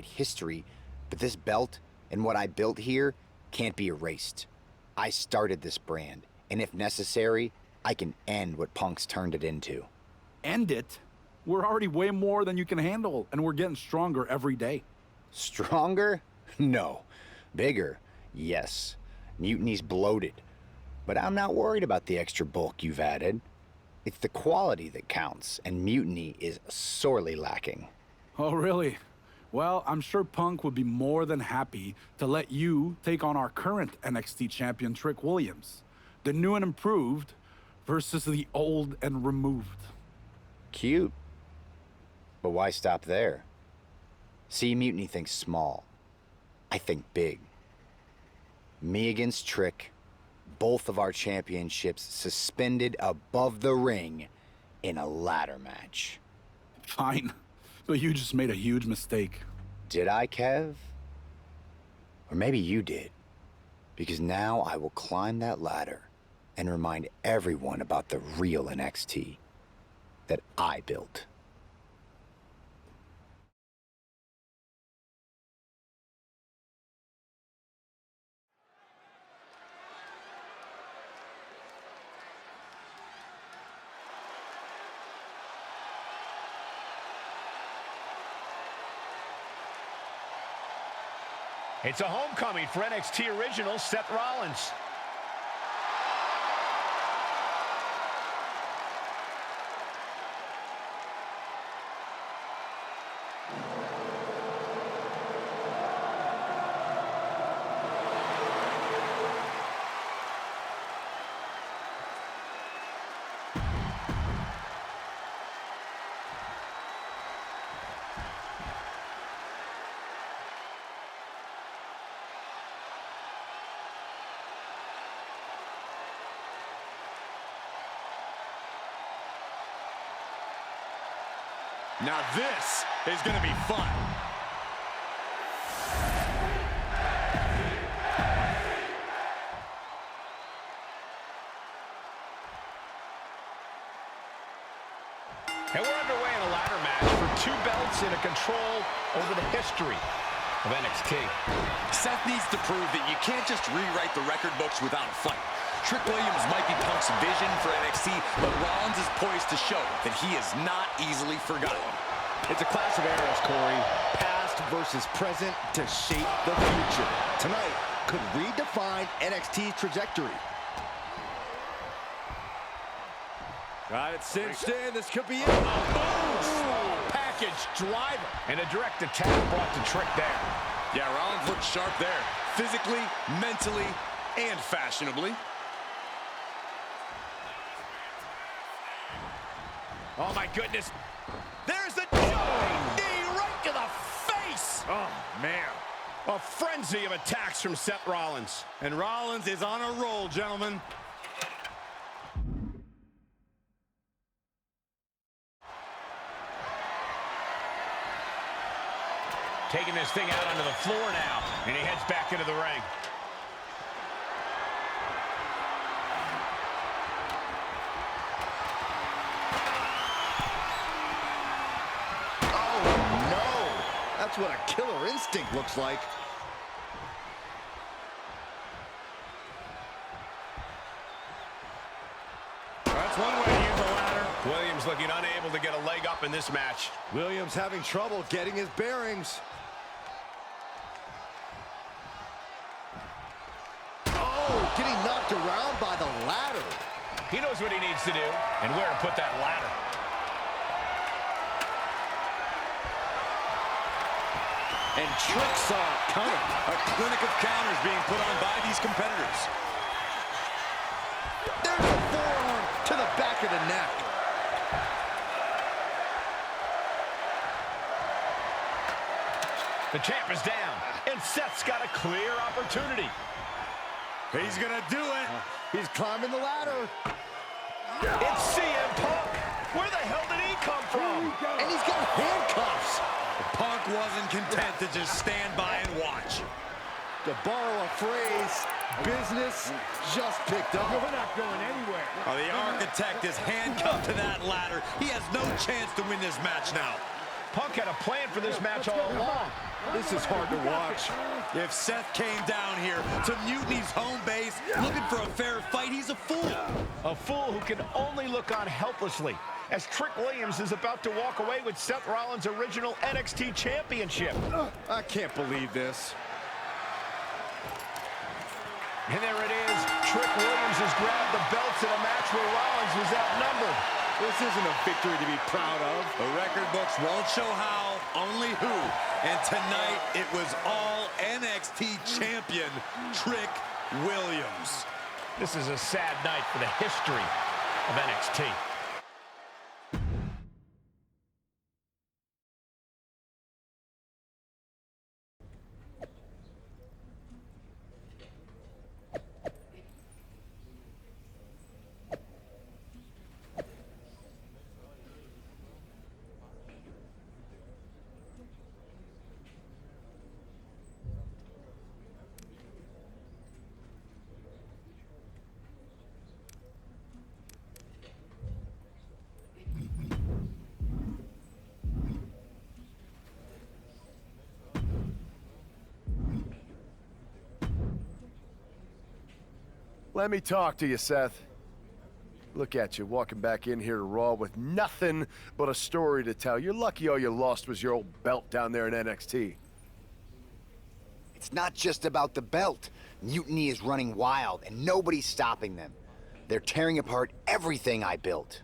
history, but this belt and what I built here can't be erased. I started this brand, and if necessary, I can end what Punk's turned it into. End it? We're already way more than you can handle, and we're getting stronger every day. Stronger? No. Bigger? Yes. Mutiny's bloated. But I'm not worried about the extra bulk you've added. It's the quality that counts, and Mutiny is sorely lacking. Oh, really? Well, I'm sure Punk would be more than happy to let you take on our current NXT champion, Trick Williams. The new and improved versus the old and removed. Cute. But why stop there? See, Mutiny thinks small. I think big. Me against Trick, both of our championships suspended above the ring in a ladder match. Fine, but you just made a huge mistake. Did I, Kev? Or maybe you did. Because now I will climb that ladder and remind everyone about the real NXT that I built. It's a homecoming for NXT original Seth Rollins. Now this is going to be fun. And we're underway in a ladder match for 2 belts and a control over the history of NXT. Seth needs to prove that you can't just rewrite the record books without a fight. Trick Williams might be Punk's vision for NXT, but Rollins is poised to show that he is not easily forgotten. It's a clash of eras, Corey. Past versus present to shape the future. Tonight could redefine NXT's trajectory. Got it cinched in. This could be it. Boom! Package driver. And a direct attack brought to Trick there. Yeah, Rollins looked sharp there. Physically, mentally, and fashionably. Oh, my goodness. There's the jumping knee right to the face. Oh, man. A frenzy of attacks from Seth Rollins. And Rollins is on a roll, gentlemen. Taking this thing out onto the floor now, and he heads back into the ring. That's what a killer instinct looks like. That's one way to use the ladder. Williams looking unable to get a leg up in this match. Williams having trouble getting his bearings. Oh, getting knocked around by the ladder. He knows what he needs to do and where to put that ladder. And Trick saw it coming. A clinic of counters being put on by these competitors. There's a forearm to the back of the neck. The champ is down, and Seth's got a clear opportunity. He's gonna do it. He's climbing the ladder. It's CM Punk. Where the hell did he come from? And he's got handcuffs. Punk wasn't content to just stand by and watch. To borrow a phrase, business just picked up. We're not going anywhere. Oh, the architect is handcuffed to that ladder. He has no chance to win this match now. Punk had a plan for this match all along. This is hard to watch. If Seth came down here to Mutiny's home base looking for a fair fight, he's a fool. A fool who can only look on helplessly as Trick Williams is about to walk away with Seth Rollins' original NXT Championship. I can't believe this. And there it is. Trick Williams has grabbed the belts in a match where Rollins was outnumbered. This isn't a victory to be proud of. The record books won't show how, only who. And tonight, it was all NXT champion Trick Williams. This is a sad night for the history of NXT. Let me talk to you, Seth. Look at you, walking back in here to Raw with nothing but a story to tell. You're lucky all you lost was your old belt down there in NXT. It's not just about the belt. Mutiny is running wild, and nobody's stopping them. They're tearing apart everything I built.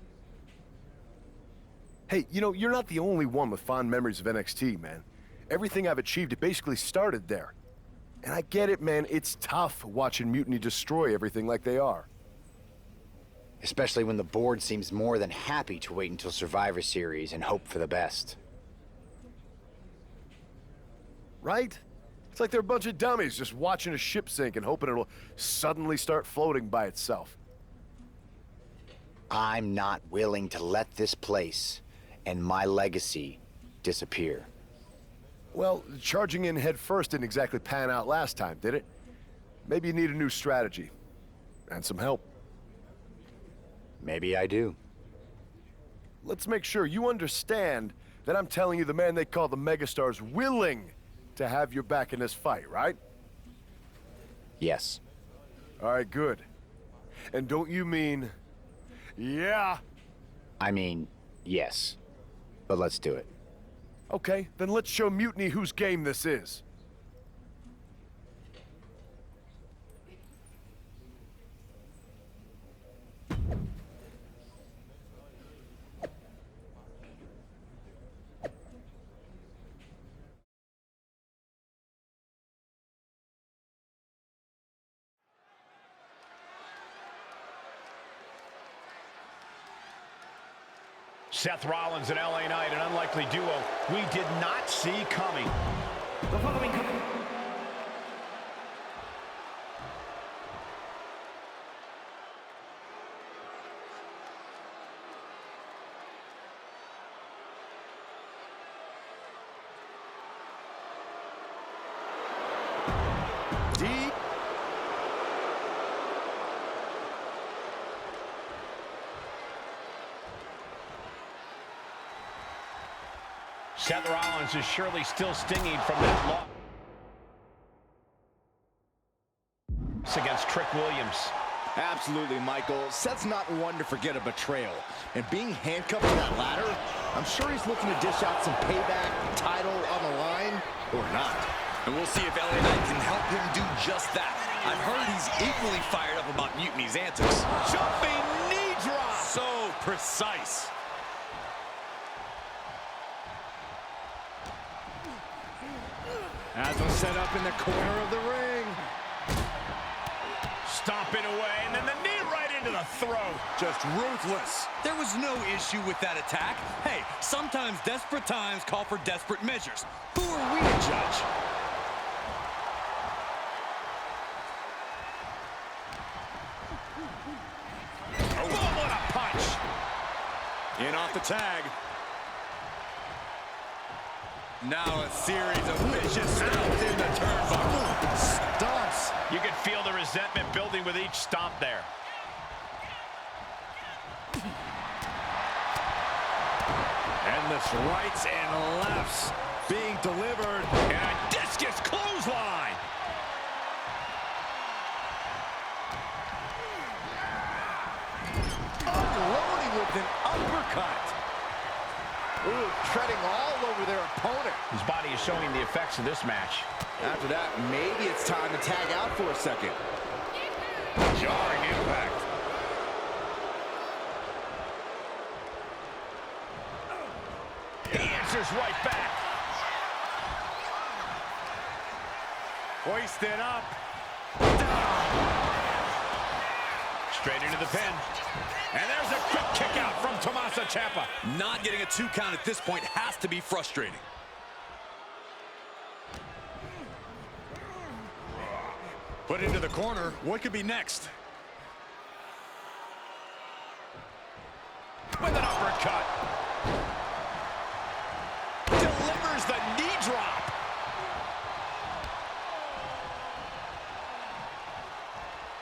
Hey, you know, you're not the only one with fond memories of NXT, man. Everything I've achieved, it basically started there. And I get it, man. It's tough watching Mutiny destroy everything like they are. Especially when the board seems more than happy to wait until Survivor Series and hope for the best. Right? It's like they're a bunch of dummies just watching a ship sink and hoping it'll suddenly start floating by itself. I'm not willing to let this place and my legacy disappear. Well, charging in head first didn't exactly pan out last time, did it? Maybe you need a new strategy. And some help. Maybe I do. Let's make sure you understand that I'm telling you the man they call the Megastar's willing to have your back in this fight, right? Yes. All right, good. And don't you mean... yeah? I mean, yes. But let's do it. Okay, then let's show Mutiny whose game this is. Seth Rollins and LA Knight, an unlikely duo we did not see coming. The following Deep. Seth Rollins is surely still stinging from that loss against Trick Williams. Absolutely, Michael. Seth's not one to forget a betrayal. And being handcuffed to that ladder, I'm sure he's looking to dish out some payback, title on the line, or not. And we'll see if LA Knight can help him do just that. I've heard he's equally fired up about Mutiny's antics. Jumping knee drop! So precise. As was set up in the corner of the ring. Stomping away, and then the knee right into the throat. Just ruthless. There was no issue with that attack. Hey, sometimes desperate times call for desperate measures. Who are we to judge? Oh, what a punch! In off the tag. Now a series of vicious stomps in the turnbuckle. Stomps. You could feel the resentment building with each stomp there. Endless rights and lefts. being delivered. And a discus clothesline. Unloading with an uppercut. Ooh, treading all over their opponent. His body is showing the effects of this match. After that, maybe it's time to tag out for a second. Jarring impact. He answers right back. Hoisted up. Straight into the pin. And there's a quick kick out from Tommaso Ciampa. Not getting a 2 count at this point has to be frustrating. Put into the corner. What could be next? With an uppercut. Delivers the knee drop.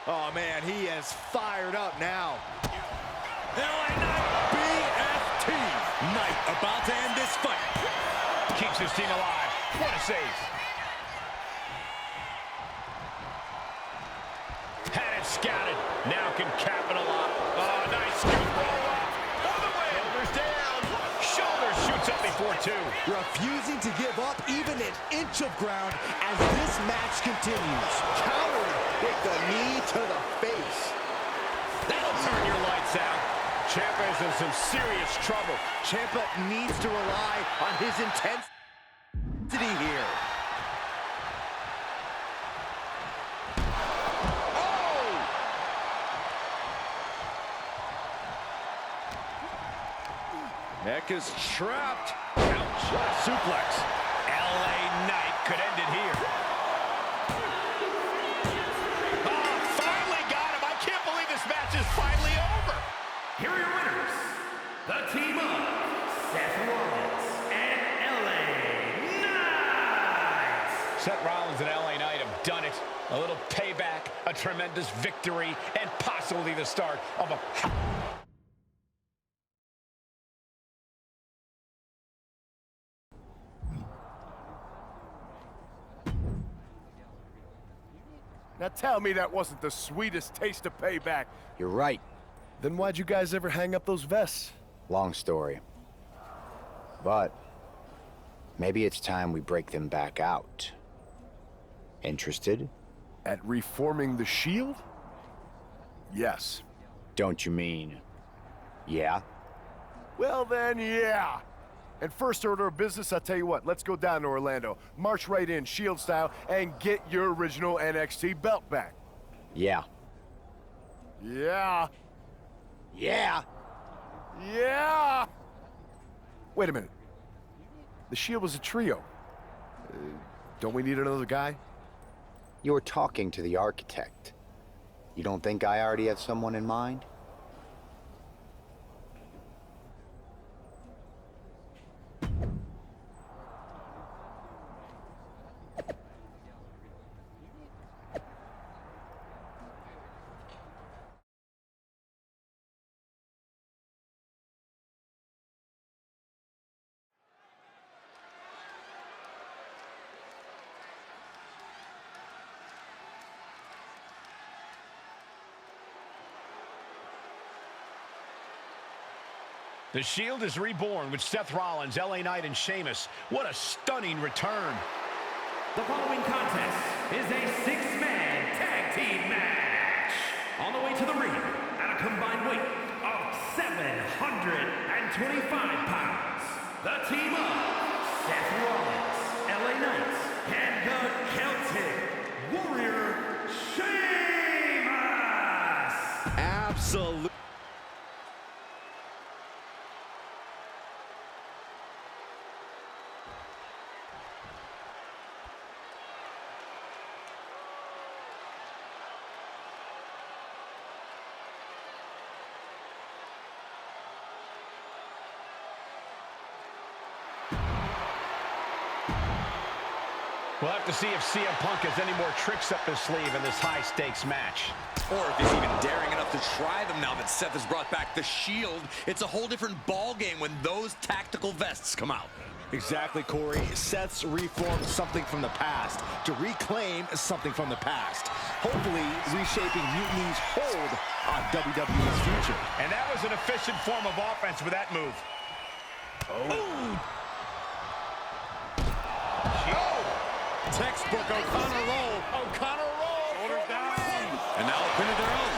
Oh, man, he is fired up now. LA Knight BFT. Knight about to end this fight. Keeps his team alive. What a save. Had it scouted. Now can capitalize. Oh, nice scoop roll up. For the win. Shoulders down. Shoulders shoots up before 2. Refusing to give up even an inch of ground as this match continues. Countered with the knee to the face. That'll turn your lights out. Ciampa is in some serious trouble. Ciampa needs to rely on his intensity here. Oh! Neck is trapped. Ouch. What a suplex. LA Knight could end it here. Oh, finally got him. I can't believe this match is finally over. Here are your winners, the team of Seth Rollins and LA Knight. Seth Rollins and LA Knight have done it. A little payback, a tremendous victory, and possibly the start of a... Now tell me that wasn't the sweetest taste of payback. You're right. Then why'd you guys ever hang up those vests? Long story. But maybe it's time we break them back out. Interested? At reforming the Shield? Yes. Don't you mean... yeah? Well then, yeah. And first order of business, I'll tell you what, let's go down to Orlando, march right in, Shield style, and get your original NXT belt back. Yeah. Yeah. Yeah! Yeah! Wait a minute. The Shield was a trio. Don't we need another guy? You're talking to the architect. You don't think I already have someone in mind? The Shield is reborn with Seth Rollins, LA Knight, and Sheamus. What a stunning return. The following contest is a 6-man tag team match. On the way to the ring at a combined weight of 725 pounds, the team of Seth Rollins, LA Knight, and the Celtic Warrior, Sheamus. Absolutely. We'll have to see if CM Punk has any more tricks up his sleeve in this high-stakes match. Or if he's even daring enough to try them now that Seth has brought back the Shield. It's a whole different ball game when those tactical vests come out. Exactly, Corey. Seth's reformed something from the past to reclaim something from the past. Hopefully reshaping Mutiny's hold on WWE's future. And that was an efficient form of offense with that move. Oh. Textbook O'Connor roll. O'Connor roll. Shoulders down. And now a pin of their own.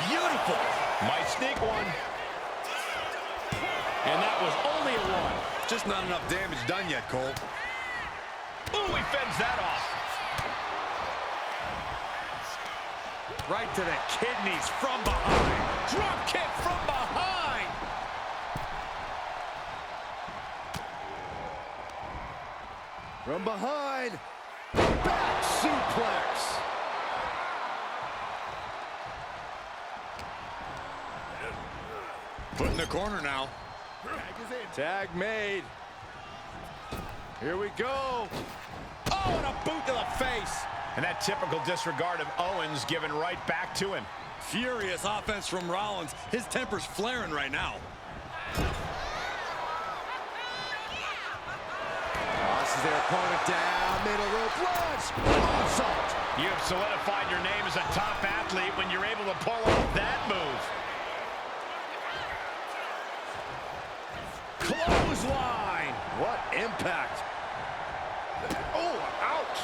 Beautiful. Might sneak one. And that was only a one. Just not enough damage done yet, Cole. Ooh, he fends that off. Right to the kidneys from behind. Drop kick from behind. From behind. Back suplex. Put in the corner now. Tag made. Here we go. Oh, and a boot to the face. And that typical disregard of Owens given right back to him. Furious offense from Rollins. His temper's flaring right now. Tosses their opponent down, middle rope launch. Moonsault. You have solidified your name as a top athlete when you're able to pull off that move. Clothesline. What impact. Oh, ouch.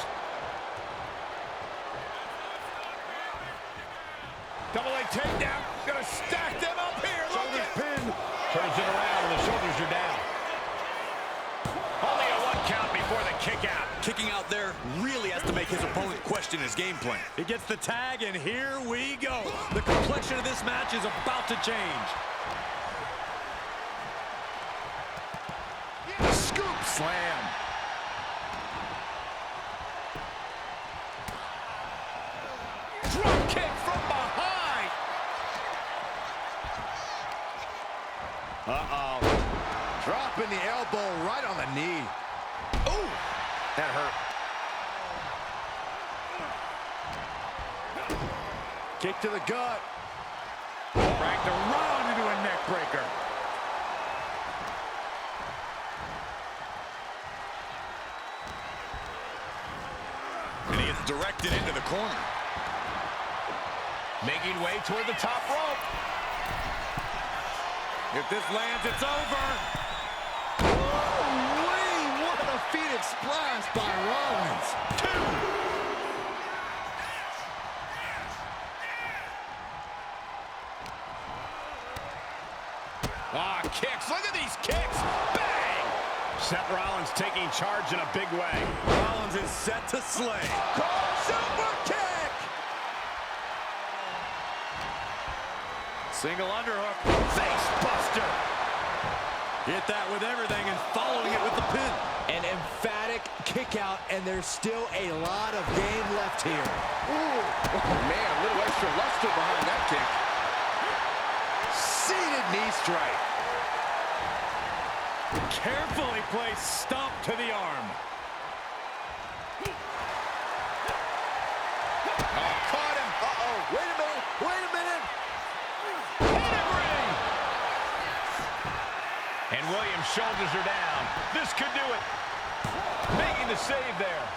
Double leg takedown. Gonna stack them up here. Shoulders pinned. Turns it around and the shoulders are down. Only a one count before the kick out. Kicking out there really has to make his opponent question his game plan. He gets the tag, and here we go. The complexion of this match is about to change. Scoop slam. Drop kick from behind. Uh-oh. Dropping the elbow right on the knee. Ooh, that hurt. Kick to the gut. Dragged around into a neck breaker. And he gets directed into the corner. Making way toward the top rope. If this lands, it's over. Oh, what a Phoenix splash by Rollins. Ah, kicks. Look at these kicks. Bang! Seth Rollins taking charge in a big way. Rollins is set to slay. Super kick! Single underhook. Face buster. Hit that with everything and following it with the pin. An emphatic kick out, and there's still a lot of game left here. Ooh. Oh, man, a little extra luster behind that kick. Seated knee strike. Carefully placed stomp to the arm. Oh, caught him. Uh-oh, wait a minute, wait a minute. Pedigree! And Williams' shoulders are down. This could do it. Making the save there.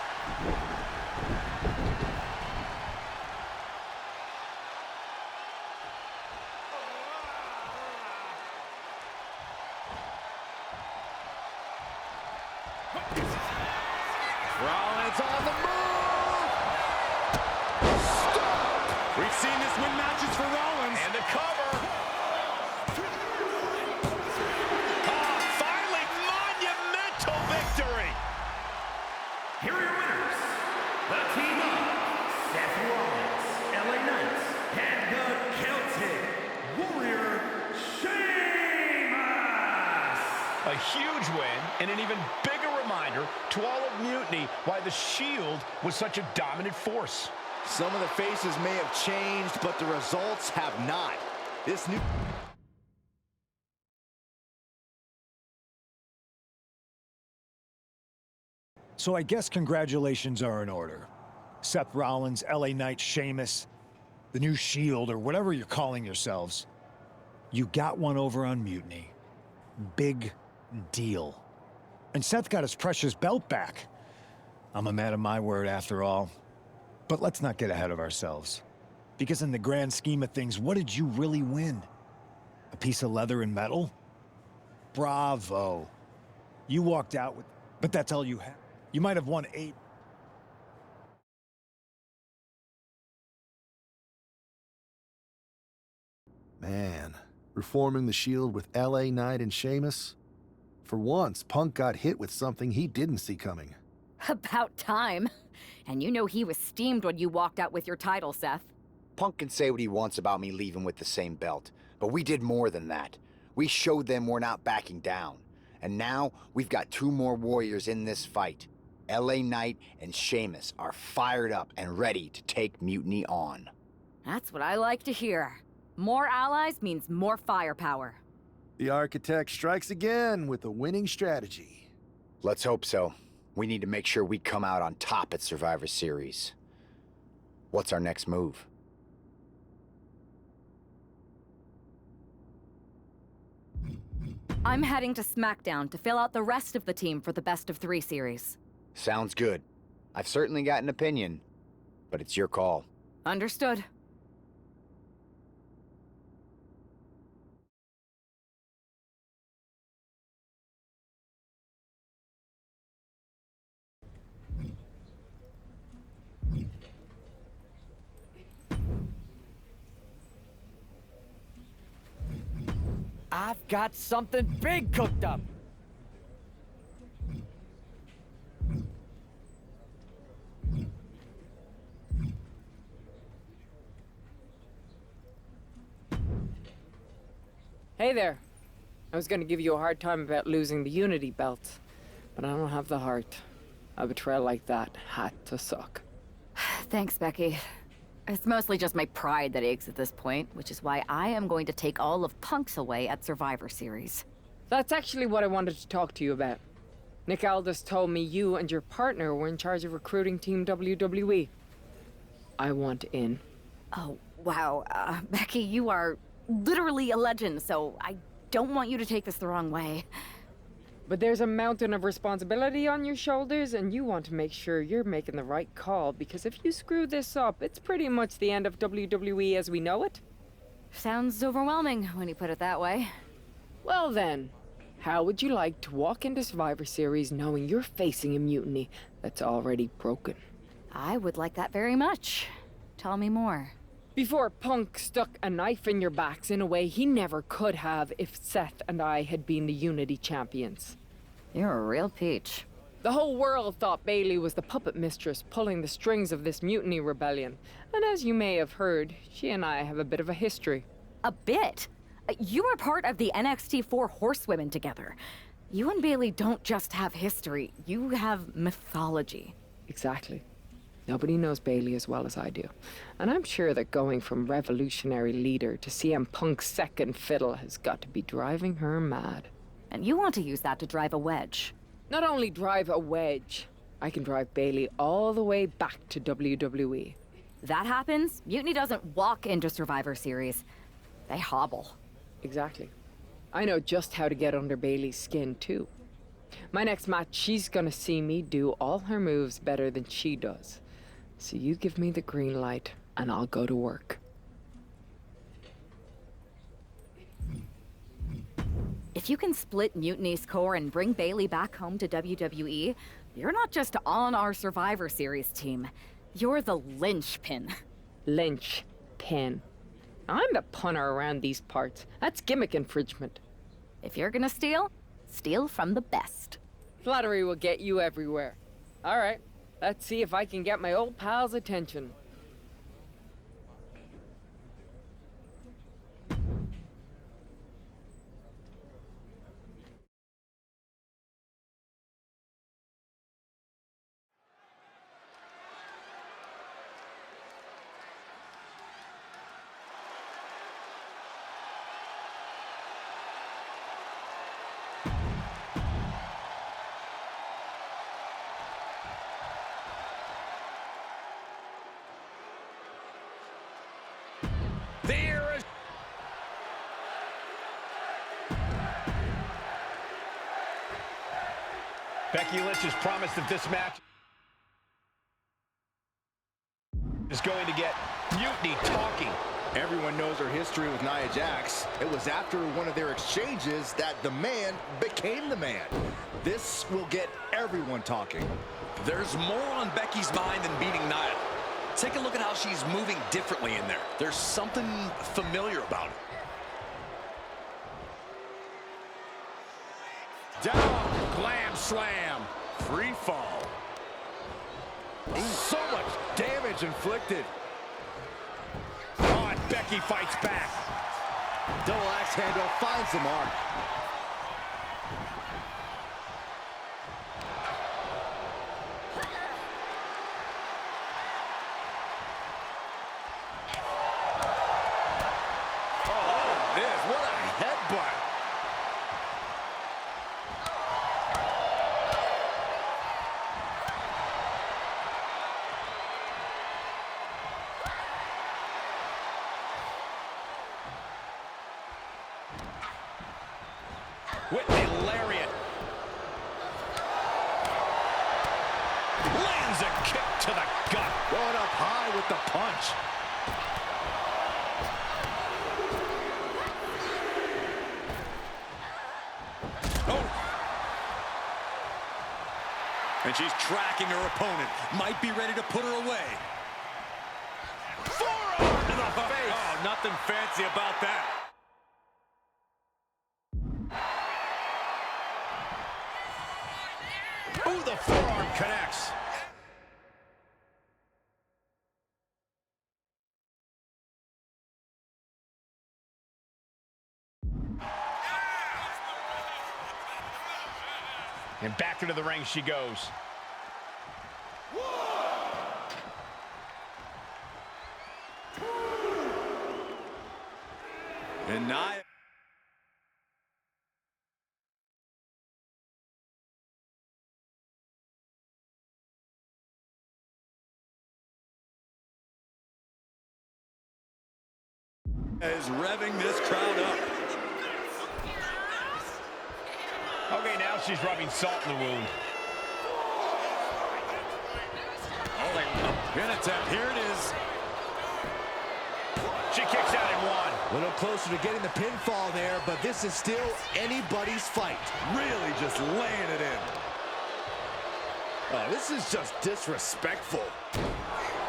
Rollins on the move. Stop. We've seen this win matches for Rollins. And the cover. Ah, finally, monumental victory. Here are your winners, the team of Seth Rollins, LA Knight, and the Celtic Warrior, Sheamus. A huge win and an even bigger reminder to all of Mutiny why the Shield was such a dominant force. Some of the faces may have changed, but the results have not. This new... So I guess congratulations are in order. Seth Rollins, LA Knight, Sheamus, the new Shield, or whatever you're calling yourselves. You got one over on Mutiny. Big deal. And Seth got his precious belt back. I'm a man of my word after all. But let's not get ahead of ourselves. Because in the grand scheme of things, what did you really win? A piece of leather and metal? Bravo. You walked out with... But that's all you had. You might have won 8. Man, reforming the Shield with LA Knight and Sheamus? For once, Punk got hit with something he didn't see coming. About time. And you know he was steamed when you walked out with your title, Seth. Punk can say what he wants about me leaving with the same belt, but we did more than that. We showed them we're not backing down. And now, we've got 2 more warriors in this fight. LA Knight and Sheamus are fired up and ready to take Mutiny on. That's what I like to hear. More allies means more firepower. The Architect strikes again with a winning strategy. Let's hope so. We need to make sure we come out on top at Survivor Series. What's our next move? I'm heading to SmackDown to fill out the rest of the team for the Best of 3 series. Sounds good. I've certainly got an opinion, but it's your call. Understood. I've got something big cooked up. Hey there. I was gonna give you a hard time about losing the Unity belt, but I don't have the heart. A betrayal like that had to suck. Thanks, Becky. It's mostly just my pride that aches at this point, which is why I am going to take all of Punk's away at Survivor Series. That's actually what I wanted to talk to you about. Nick Aldis told me you and your partner were in charge of recruiting Team WWE. I want in. Oh, wow. Becky, you are literally a legend, so I don't want you to take this the wrong way. But there's a mountain of responsibility on your shoulders, and you want to make sure you're making the right call, because if you screw this up, it's pretty much the end of WWE as we know it. Sounds overwhelming when you put it that way. Well then, how would you like to walk into Survivor Series knowing you're facing a mutiny that's already broken? I would like that very much. Tell me more. Before Punk stuck a knife in your backs in a way he never could have if Seth and I had been the Unity champions. You're a real peach. The whole world thought Bailey was the puppet mistress pulling the strings of this mutiny rebellion. And as you may have heard, she and I have a bit of a history. A bit? You were part of the NXT 4 Horsewomen together. You and Bailey don't just have history, you have mythology. Exactly. Nobody knows Bailey as well as I do. And I'm sure that going from revolutionary leader to CM Punk's second fiddle has got to be driving her mad. And you want to use that to drive a wedge. Not only drive a wedge, I can drive Bailey all the way back to WWE. That happens, Mutiny doesn't walk into Survivor Series. They hobble. Exactly. I know just how to get under Bailey's skin, too. My next match, she's gonna see me do all her moves better than she does. So you give me the green light, and I'll go to work. If you can split Mutiny's core and bring Bailey back home to WWE, you're not just on our Survivor Series team. You're the linchpin. Linchpin. I'm the punter around these parts. That's gimmick infringement. If you're gonna steal, steal from the best. Flattery will get you everywhere. All right. Let's see if I can get my old pal's attention. Becky Lynch has promised that this match is going to get Mutiny talking. Everyone knows her history with Nia Jax. It was after one of their exchanges that the man became the man. This will get everyone talking. There's more on Becky's mind than beating Nia. Take a look at how she's moving differently in there. There's something familiar about it. Down, glam slam, free fall. So much damage inflicted. Oh, and Becky fights back. Double axe handle finds the mark. What a headbutt. Whitney lariat. Lands a kick to the gut. Going up high with the punch. And she's tracking her opponent. Might be ready to put her away. Forearm to the face. Oh, nothing fancy about that. Ooh, the forearm connects. And back into the ring she goes. And Nia. Is revving this crowd up. Okay, now she's rubbing salt in the wound. Pin attempt. Here it is. She kicks out in one. A little closer to getting the pinfall there, but this is still anybody's fight. Really just laying it in. Oh, this is just disrespectful.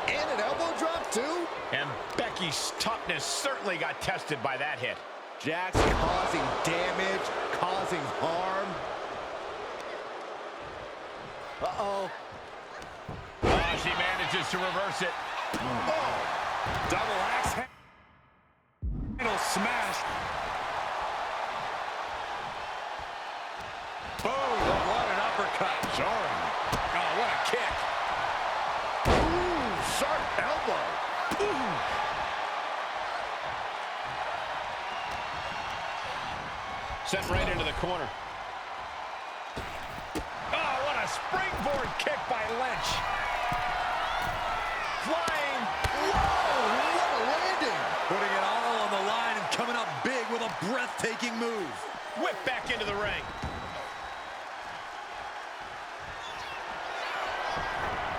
And an elbow drop, too? And Becky's toughness certainly got tested by that hit. Jax causing damage, causing harm. Uh-oh. Oh, she manages to reverse it. Oh, double axe handle smash. Boom! What an uppercut. Jarring. Oh, what a kick. Ooh, sharp elbow. Ooh. Sent right into the corner. Oh, what a springboard kick by Lynch. Flying. Whoa, what a landing. Putting it all on the line and coming up big with a breathtaking move. Whip back into the ring.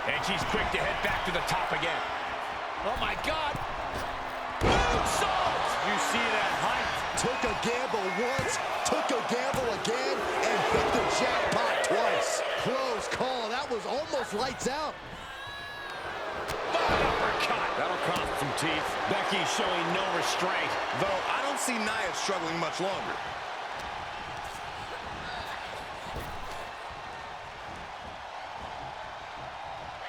And she's quick to head back to the top again. Oh, my God. Moonsault! You see that height. Took a gamble once, took a gamble again, and hit the jackpot twice. Close call. That was almost lights out. Uppercut. That'll cost some teeth. Becky showing no restraint. Though I don't see Nia struggling much longer.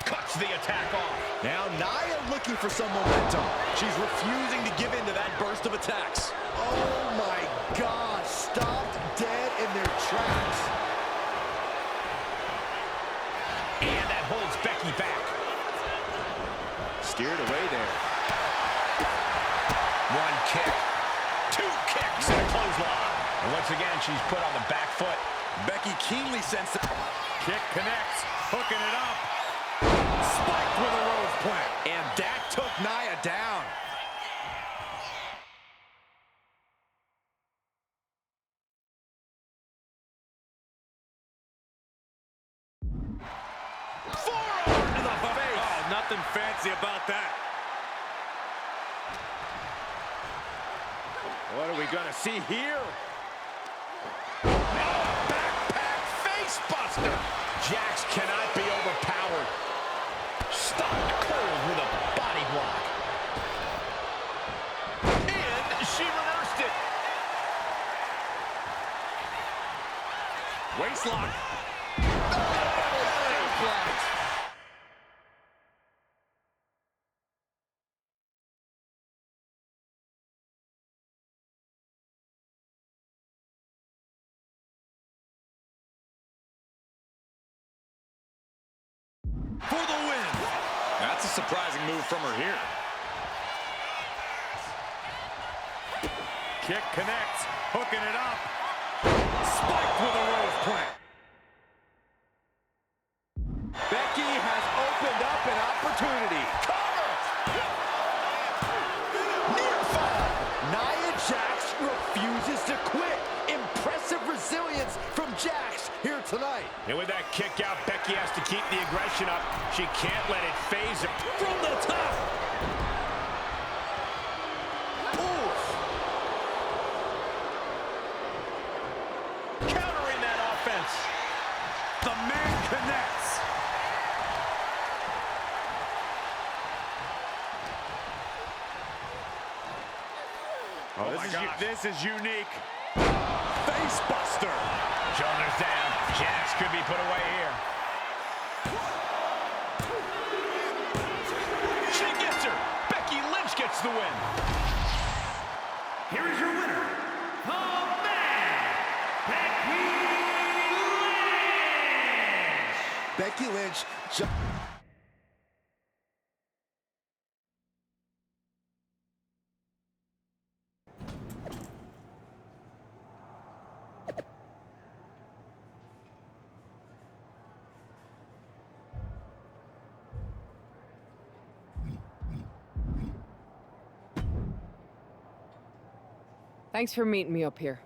Cuts the attack off. Now Nia looking for some momentum. She's refusing to give in to that burst of attacks. Oh my God, stopped dead in their tracks. And that holds Becky back. Steered away there. One kick. Two kicks and a clothesline. And once again, she's put on the back foot. Becky keenly sensed the Kick connects. Hooking it up. spiked with a rose plant. And that took Nia down. Nothing fancy about that. What are we gonna see here? Backpack face buster. Jax cannot be overpowered. Stopped cold with a body block. And she reversed it. Waistlock. For the win. That's a surprising move from her here. Kick connects, hooking it up. Spiked with a rose plant. Becky has opened up an opportunity. Cover! Near fall. Nia Jax refuses to quit. Impressive resilience from Jax here tonight. And with that kick out, Becky has to keep the aggression up. She can't let it phase her. From the top. Oof. Countering that offense. The man connects. Oh my God. This is unique. Face buster. Shoulders down. Jax could be put away here. She gets her. Becky Lynch gets the win. Here is your winner, the man, Becky Lynch! Becky Lynch. Thanks for meeting me up here.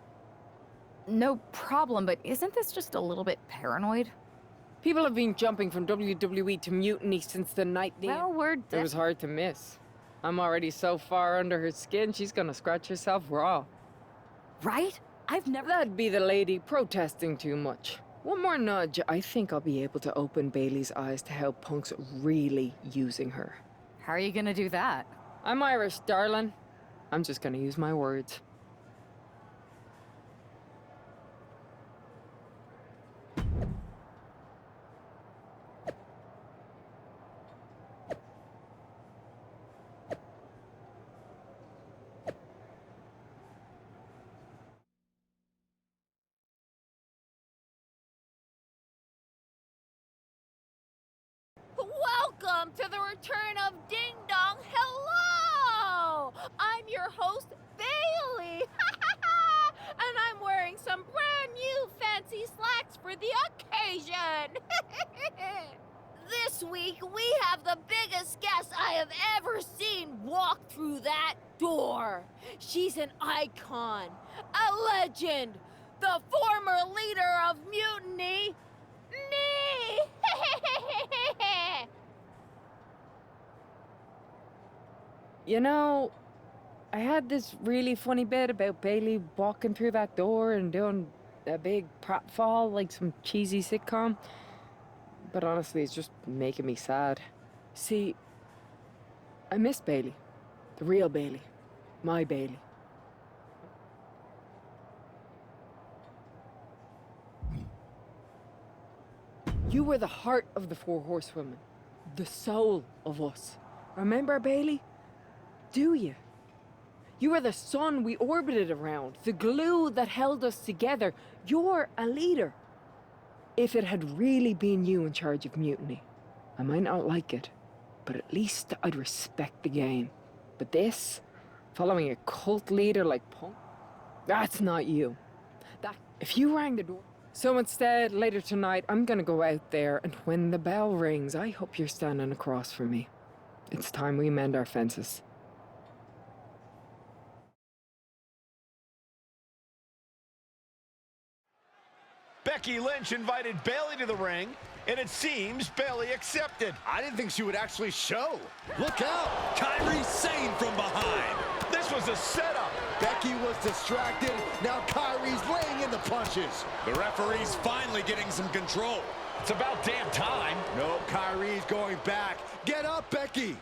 No problem, but isn't this just a little bit paranoid? People have been jumping from WWE to Mutiny since the night Well, we're It was hard to miss. I'm already so far under her skin, she's gonna scratch herself raw. right? I've never... That'd be the lady protesting too much. One more nudge, I think I'll be able to open Bailey's eyes to how Punk's really using her. How are you gonna do that? I'm Irish, darling. I'm just gonna use my words. Welcome to the return of Ding Dong. Hello! I'm your host, Bailey. And I'm wearing some brand new fancy slacks for the occasion. This week, we have the biggest guest I have ever seen walk through that door. She's an icon, a legend, the former leader of Mutiny, me! You know, I had this really funny bit about Bailey walking through that door and doing a big pratfall like some cheesy sitcom. But honestly, it's just making me sad. See, I miss Bailey. The real Bailey. My Bailey. You were the heart of the Four Horsewomen. The soul of us. Remember, Bailey? Do you? You were the sun we orbited around, the glue that held us together. You're a leader. If it had really been you in charge of Mutiny, I might not like it, but at least I'd respect the game. But this, following a cult leader like Punk, that's not you. If you rang the door... So instead, later tonight, I'm gonna go out there, and when the bell rings, I hope you're standing across from me. It's time we mend our fences. Becky Lynch invited Bailey to the ring, and it seems Bayley accepted. I didn't think she would actually show. Look out! Kyrie Sane from behind. This was a setup. Becky was distracted. Now Kyrie's laying in the punches. The referee's finally getting some control. It's about damn time. No, Kyrie's going back. Get up, Becky.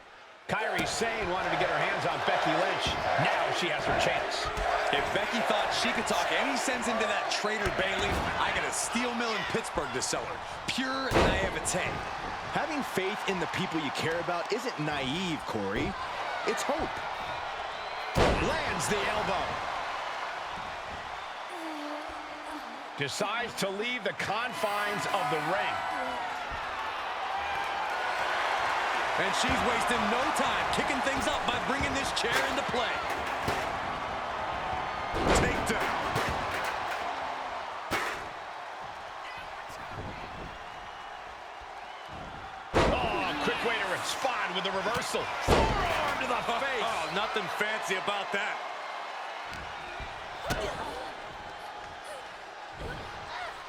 Kyrie Sane wanted to get her hands on Becky Lynch. Now she has her chance. If Becky thought she could talk any sense into that traitor Bayley, I got a steel mill in Pittsburgh to sell her. Pure naivete. Having faith in the people you care about isn't naive, Corey. It's hope. Lands the elbow. Decides to leave the confines of the ring. And she's wasting no time kicking things up by bringing this chair into play. Takedown. Oh, quick way to respond with a reversal. Forearm to the face. Oh, nothing fancy about that.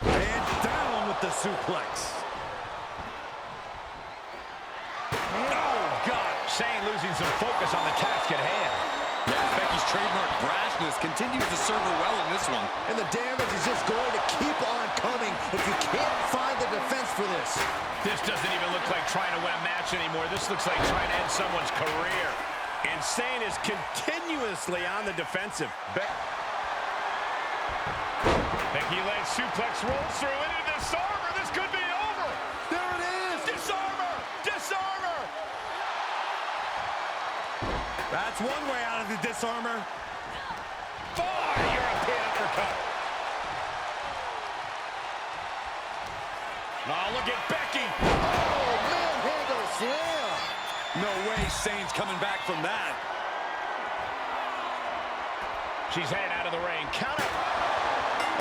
And down with the suplex. Oh, God. Sane losing some focus on the task at hand. Yeah, Becky's trademark brashness continues to serve her well in this one. And the damage is just going to keep on coming if you can't find the defense for this. This doesn't even look like trying to win a match anymore. This looks like trying to end someone's career. And Sane is continuously on the defensive. Becky Lynch suplex rolls through into disarmer. This could be over. There it is. Disarmer. Disarmer. That's one way out of the disarmer. Fire European uppercut. Oh, look at Becky. Oh, manhandle slam. No way Sane's coming back from that. She's heading out of the ring. Count it.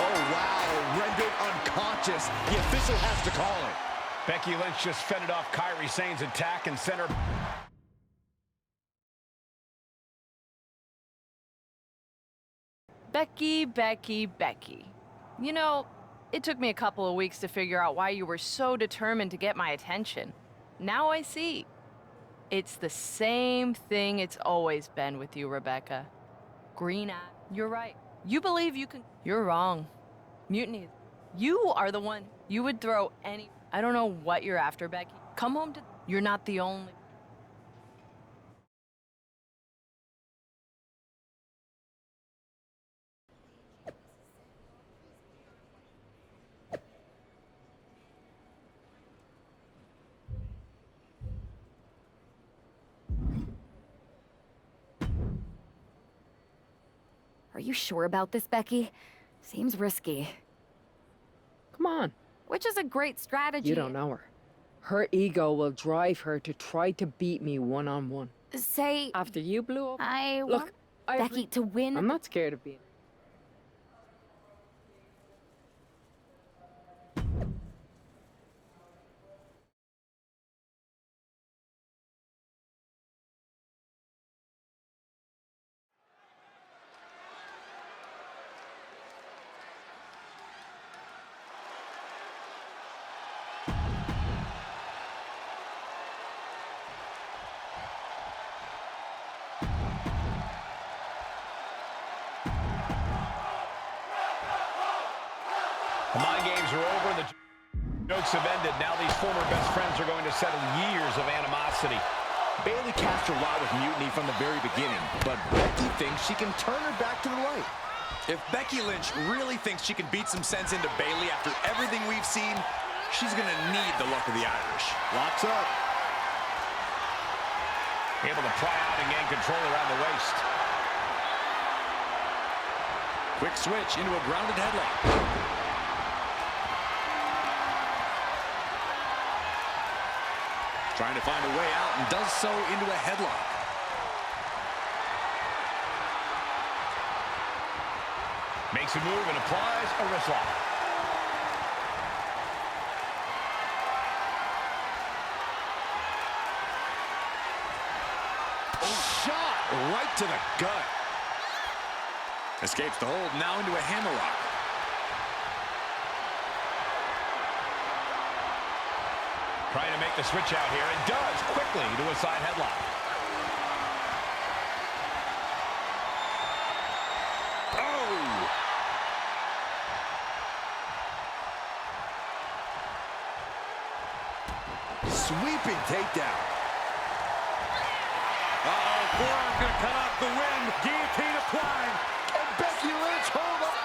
Oh, wow. Rendered unconscious. The official has to call it. Becky Lynch just fended off Kyrie Sane's attack and sent her... Becky, Becky, Becky. You know, it took me a couple of weeks to figure out why you were so determined to get my attention. Now I see. It's the same thing it's always been with you, Rebecca. Green eye. You're right. You believe you can... You're wrong. Mutiny. You are the one. You would throw any... I don't know what you're after, Becky. Come home to... You're not the only... Are you sure about this, Becky? Seems risky. Come on. Which is a great strategy. You don't know her. Her ego will drive her to try to beat me one-on-one. Say... After you blew up... I Look, want Becky to win. I'm not scared of being... The mind games are over and the jokes have ended. Now these former best friends are going to settle years of animosity. Bayley cast her lot with mutiny from the very beginning, but Becky thinks she can turn her back to the light. If Becky Lynch really thinks she can beat some sense into Bayley after everything we've seen, she's gonna need the luck of the Irish. Locks up. Able to pry out and gain control around the waist. Quick switch into a grounded headlock. Trying to find a way out and does so into a headlock. Makes a move and applies a wrist lock. Oh, shot right to the gut. Escapes the hold, now into a hammerlock. Trying to make the switch out here, and does quickly to a side headlock. Oh! Sweeping takedown. Uh-oh, forearm gonna cut off the wind. Guillotine applied. And Becky Lynch, hold up.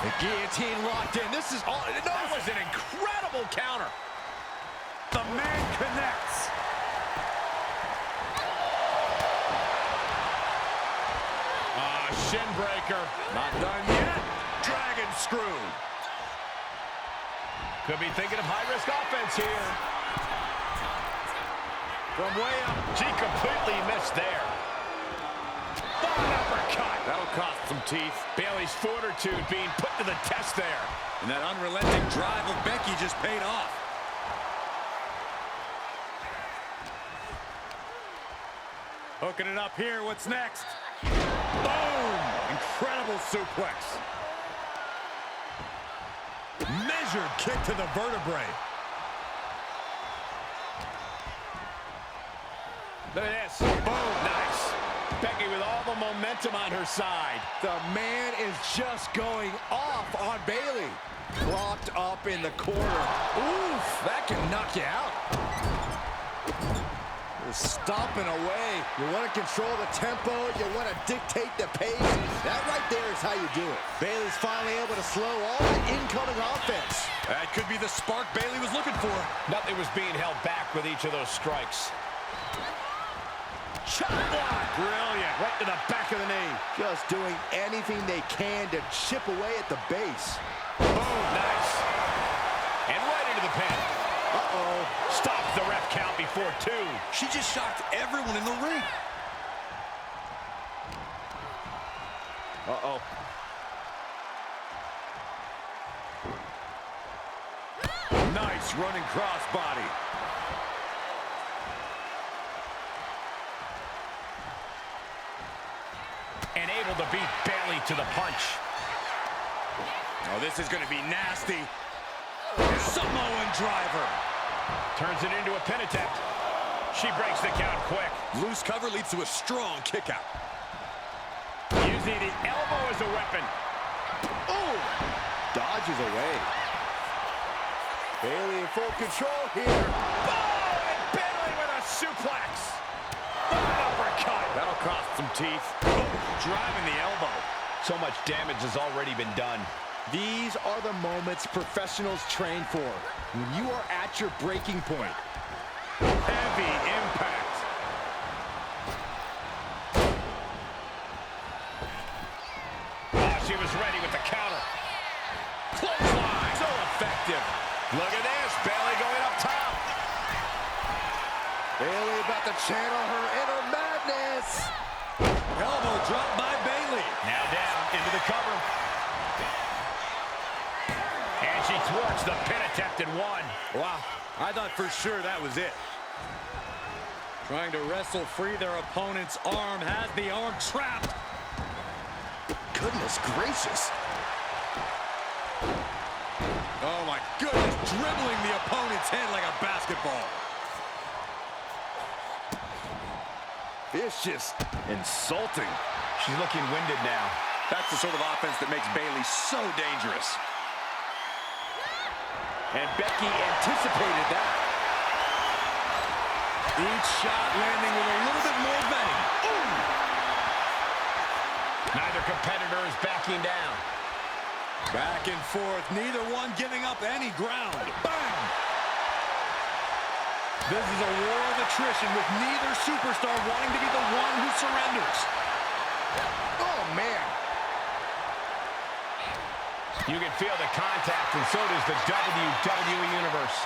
The guillotine locked in. This is all. No, That was an incredible counter. The man connects. Shin breaker. Not done yet. Dragon screw. Could be thinking of high-risk offense here. From way up. She completely missed there. Fine uppercut. That'll cost some teeth. Bayley's fortitude being put to the test there. And that unrelenting drive of Becky just paid off. Hooking it up here. What's next? Boom! Incredible suplex. Measured kick to the vertebrae. Look at this. Boom. Nice. Becky with all the momentum on her side. the man is just going off on Bayley. Propped up in the corner. Oof, that can knock you out. Stomping away. You want to control the tempo. You want to dictate the pace. That right there is how you do it. Bayley's finally able to slow all the incoming offense. That could be the spark Bayley was looking for. Nothing was being held back with each of those strikes. Chop block. Brilliant. Right to the back of the knee. Just doing anything they can to chip away at the base. Boom. Nice. And right into the pin. Uh-oh. Stops the ref count before 2. She just shocked everyone in the ring. Uh-oh. Nice running crossbody. And able to beat Bayley to the punch. Oh, this is going to be nasty. Samoan driver. Turns it into a pin attempt. She breaks the count quick. Loose cover leads to a strong kick out. Using the elbow as a weapon. Oh! Dodges away. Bayley in full control here. Boom! And Bayley with a suplex. An uppercut. That'll cost some teeth. Oh, driving the elbow. So much damage has already been done. These are the moments professionals train for. When you are at your breaking point. Heavy impact. Oh, she was ready with the counter. Clothesline. So effective. Look at this. Bayley going up top. Bayley about to channel her inner madness. Elbow drop by Bayley. Now down into the cover. And she thwarts the pin attempt and 1. Wow, I thought for sure that was it. Trying to wrestle free their opponent's arm, has the arm trapped. Goodness gracious. Oh my goodness, dribbling the opponent's head like a basketball. Vicious. Insulting. She's looking winded now. That's the sort of offense that makes Bayley so dangerous. And Becky anticipated that. Each shot landing with a little bit more vetting. Ooh. Neither competitor is backing down. Back and forth, neither one giving up any ground. Bang! This is a war of attrition with neither superstar wanting to be the one who surrenders. Oh, man. You can feel the contact, and so does the WWE Universe.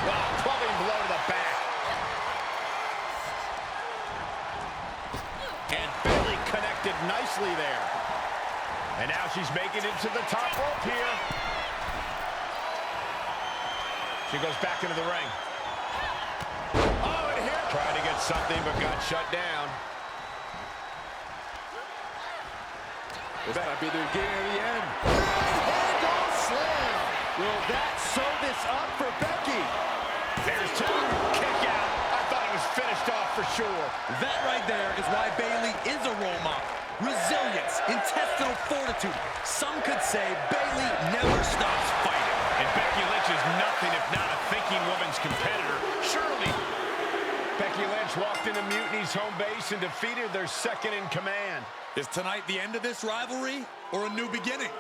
Oh, clubbing blow to the back. And Bayley connected nicely there. And now she's making it to the top rope here. She goes back into the ring. Oh, and here. Tried to get something, but got shut down. This might be the beginning of the end. Handle slam. Will that sew this up for Becky? There's two. Kick out. I thought it was finished off for sure. That right there is why Bayley is a role model. Resilience, intestinal fortitude. Some could say Bayley never stops fighting. And Becky Lynch is nothing if not a thinking woman's competitor. Surely. Becky Lynch walked into Mutiny's home base and defeated their second in command. Is tonight the end of this rivalry or a new beginning?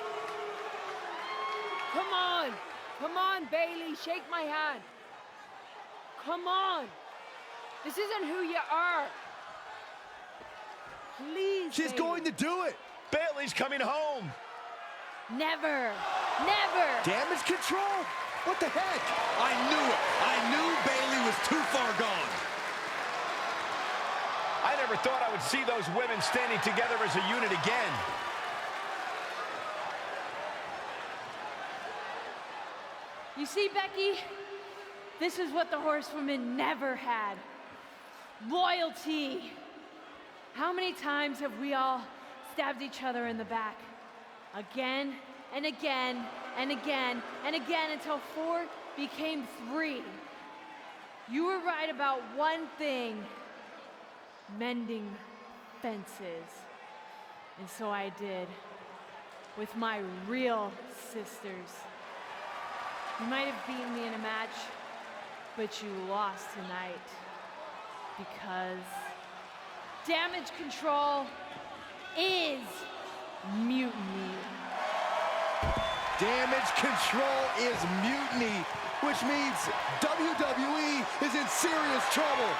Come on! Come on, Bailey, shake my hand. Come on! This isn't who you are. Please, She's Bayley. going to do it. Bayley's coming home. Never. Never. Damage control? What the heck? I knew it. I knew Bayley was too far gone. I never thought I would see those women standing together as a unit again. You see, Becky? This is what the horsewomen never had. Loyalty. How many times have we all stabbed each other in the back? Again and again and again and again until 4 became 3. You were right about one thing. Mending fences. And so I did. With my real sisters. You might have beaten me in a match, but you lost tonight. Because damage control is mutiny. Damage control is mutiny, which means WWE is in serious trouble.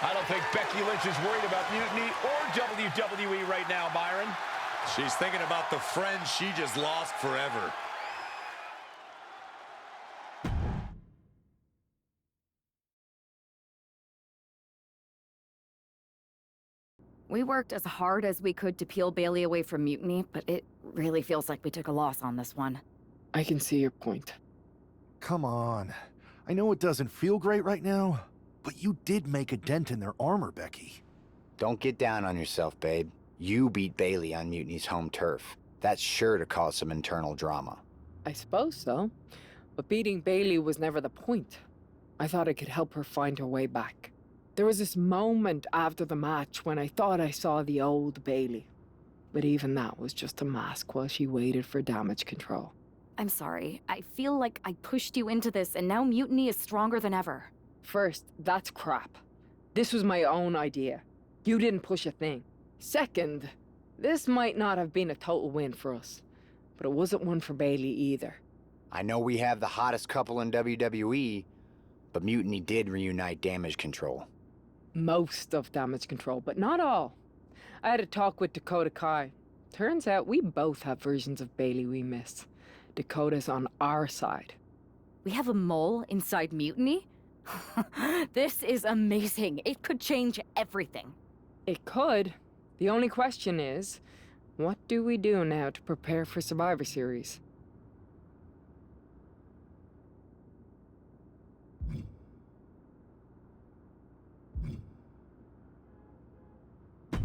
I don't think Becky Lynch is worried about mutiny or WWE right now, Byron. She's thinking about the friends she just lost forever. We worked as hard as we could to peel Bailey away from mutiny, but it really feels like we took a loss on this one. I can see your point. Come on. I know it doesn't feel great right now, but you did make a dent in their armor, Becky. Don't get down on yourself, babe. You beat Bailey on Mutiny's home turf. That's sure to cause some internal drama. I suppose so. But beating Bailey was never the point. I thought I could help her find her way back. There was this moment after the match when I thought I saw the old Bailey. But even that was just a mask while she waited for damage control. I'm sorry. I feel like I pushed you into this, and now mutiny is stronger than ever. First, that's crap. This was my own idea. You didn't push a thing. Second, this might not have been a total win for us. But it wasn't one for Bailey either. I know we have the hottest couple in WWE, but Mutiny did reunite Damage Control. Most of damage control, but not all. I had a talk with Dakota Kai. Turns out we both have versions of Bailey we miss. Dakota's on our side. We have a mole inside mutiny? This is amazing. It could change everything. It could. The only question is, what do we do now to prepare for Survivor Series?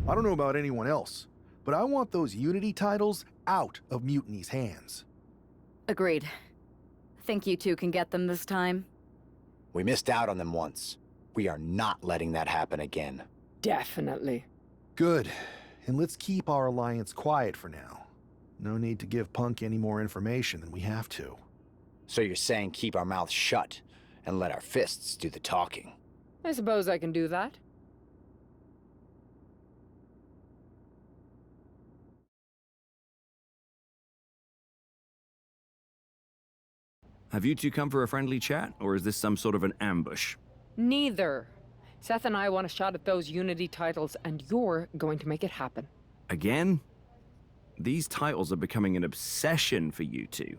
I don't know about anyone else, but I want those Unity titles out of Mutiny's hands. Agreed. Think you two can get them this time? We missed out on them once. We are not letting that happen again. Definitely. Good. And let's keep our alliance quiet for now. No need to give Punk any more information than we have to. So you're saying keep our mouths shut and let our fists do the talking? I suppose I can do that. Have you two come for a friendly chat, or is this some sort of an ambush? Neither. Seth and I want a shot at those Unity titles, and you're going to make it happen. Again? These titles are becoming an obsession for you two.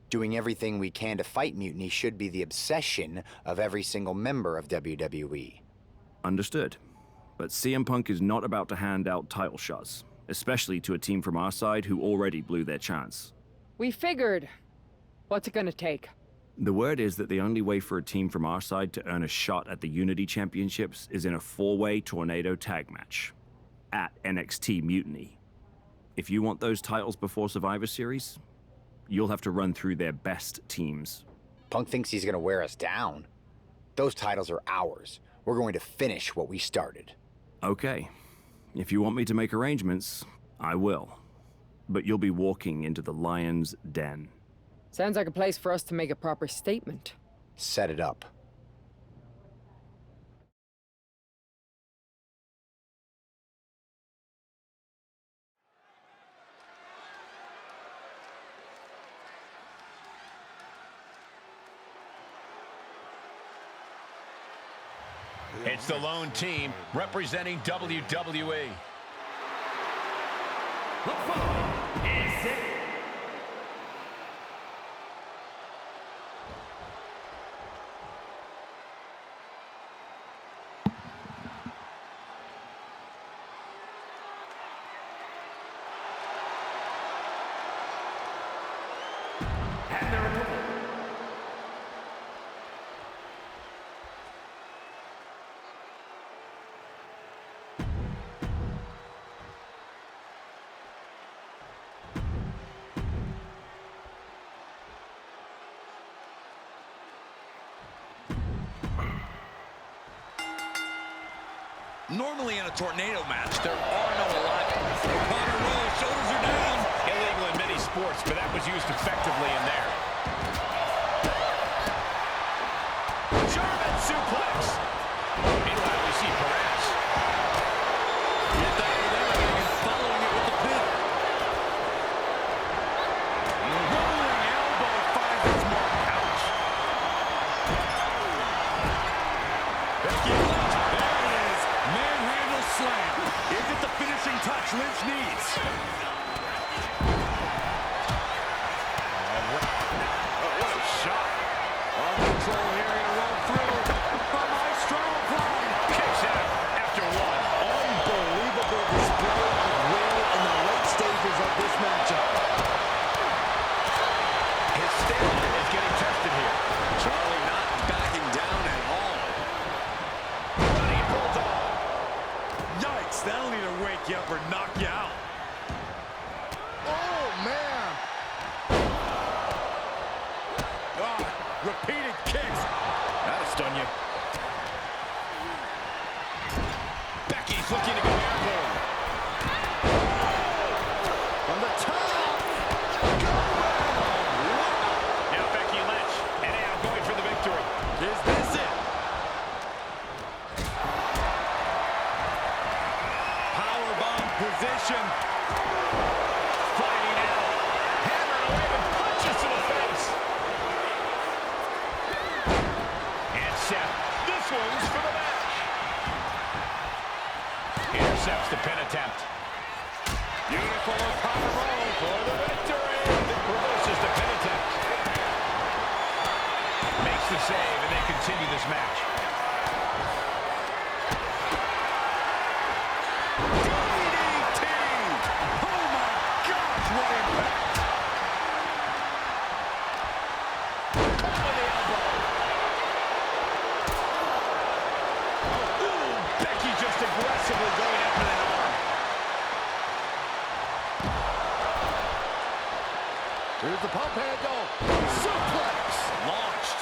Doing everything we can to fight Mutiny should be the obsession of every single member of WWE. Understood. But CM Punk is not about to hand out title shots, especially to a team from our side who already blew their chance. We figured. What's it gonna take? The word is that the only way for a team from our side to earn a shot at the Unity Championships is in a 4-way Tornado tag match at NXT Mutiny. If you want those titles before Survivor Series, you'll have to run through their best teams. Punk thinks he's gonna wear us down. Those titles are ours. We're going to finish what we started. Okay. If you want me to make arrangements, I will. But you'll be walking into the lion's den. Sounds like a place for us to make a proper statement. Set it up. It's the lone team representing WWE. Look forward. Is it? And their opponent. Normally in a tornado match, there are no alignments. O'Connor rolls, shoulders are down. Illegal in many sports, but that was used effectively in there. German suplex. Meanwhile, we see Perez. Get that with everything and following it with the pin. Rolling elbow finds its mark. Ouch. Becky Lynch, there it is. Manhandle slam. Is it the finishing touch Lynch needs? What a shot. On control here, gonna run through. A nice strong climb. Kicks out after one. Unbelievable display of will in the late stages of this matchup. His stamina is getting tested here. Charlie not backing down at all. Running bulldog. Yikes, that'll either wake you up or knock you out. Oh, man. Repeated kicks. That'll stun you. Becky's looking to go airborne. From the top. Now Becky Lynch. And now going for the victory. Is this it? Powerbomb position. Fighting out. Hammered away with punches to the face. And Seth. This one's for the match. Intercepts the pin attempt. Beautiful O'Connor roll for the victory. Reverses the pin attempt. Makes the save, and they continue this match. DDT! Oh my gosh, what impact! Caught with the elbow. Ooh, Becky just aggressively going after that arm. Here's the pump handle. Suplex. Launched.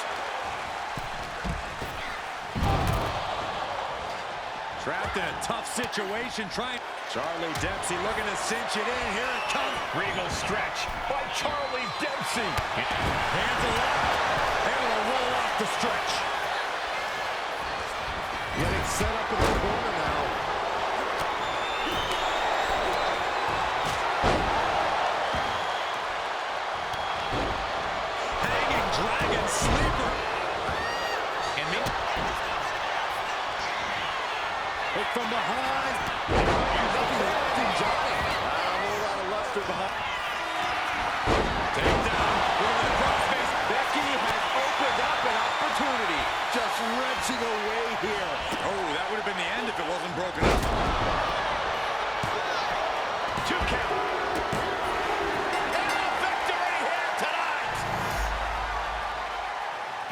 Trapped in a tough situation, trying. Charlie Dempsey looking to cinch it in. Here it comes. Regal stretch by Charlie Dempsey. Hands aloft. Able to roll off the stretch. Getting set up in the corner now. Hanging dragon sleeper. And me. Hit from behind. Interrupting Johnny. A whole lot of luster behind. Take down. With a crossface. Becky has opened up an opportunity. Just wrenching away here. Oh, that would have been the end if it wasn't broken up. 2 count. And a victory here tonight.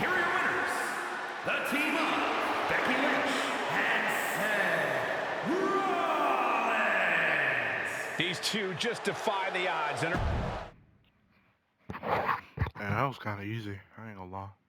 Here are your winners. The team of Becky Lynch and Seth Rollins. These two just defy the odds and are That was kind of easy. I ain't gonna lie.